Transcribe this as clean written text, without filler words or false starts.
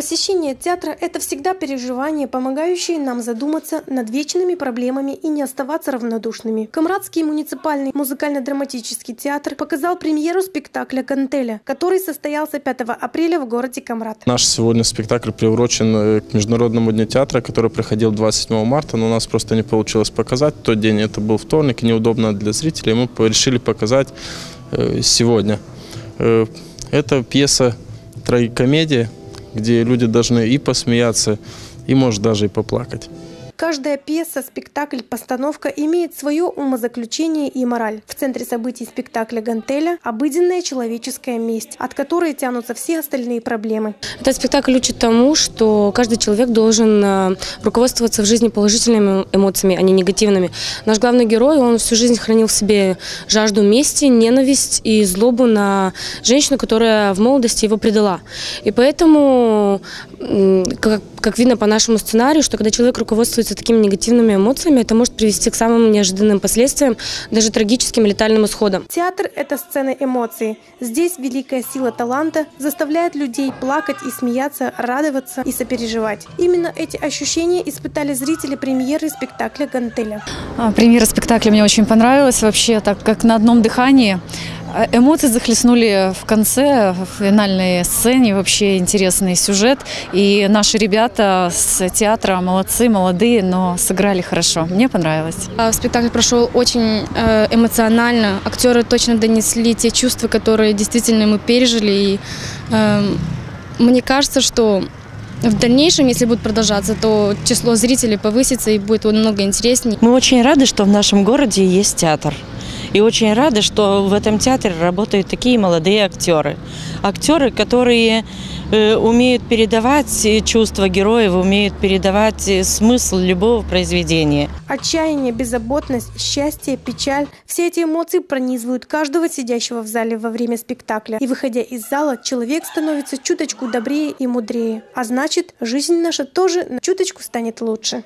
Посещение театра – это всегда переживание, помогающее нам задуматься над вечными проблемами и не оставаться равнодушными. Камрадский муниципальный музыкально-драматический театр показал премьеру спектакля «Гантеля», который состоялся 5 апреля в городе Камрад. Наш сегодня спектакль приурочен к Международному дню театра, который проходил 27 марта, но у нас просто не получилось показать. В тот день это был вторник, и неудобно для зрителей. Мы решили показать сегодня. Это пьеса трагикомедия, где люди должны и посмеяться, и, может, даже и поплакать. Каждая пьеса, спектакль, постановка имеет свое умозаключение и мораль. В центре событий спектакля «Гантеля» – обыденная человеческая месть, от которой тянутся все остальные проблемы. Этот спектакль учит тому, что каждый человек должен руководствоваться в жизни положительными эмоциями, а не негативными. Наш главный герой, он всю жизнь хранил в себе жажду мести, ненависть и злобу на женщину, которая в молодости его предала. И поэтому, как видно по нашему сценарию, что когда человек руководствуется такими негативными эмоциями, это может привести к самым неожиданным последствиям, даже трагическим летальным исходам. Театр – это сцена эмоций. Здесь великая сила таланта заставляет людей плакать и смеяться, радоваться и сопереживать. Именно эти ощущения испытали зрители премьеры спектакля «Гантеля». Премьера спектакля мне очень понравилась вообще, так как на одном дыхании. Эмоции захлестнули в конце, в финальной сцене, вообще интересный сюжет. И наши ребята с театра молодцы, молодые, но сыграли хорошо. Мне понравилось. Спектакль прошел очень эмоционально. Актеры точно донесли те чувства, которые действительно мы пережили. И мне кажется, что в дальнейшем, если будет продолжаться, то число зрителей повысится и будет намного интереснее. Мы очень рады, что в нашем городе есть театр. И очень рады, что в этом театре работают такие молодые актеры. Актеры, которые умеют передавать чувства героев, умеют передавать смысл любого произведения. Отчаяние, беззаботность, счастье, печаль – все эти эмоции пронизывают каждого сидящего в зале во время спектакля. И выходя из зала, человек становится чуточку добрее и мудрее. А значит, жизнь наша тоже чуточку станет лучше.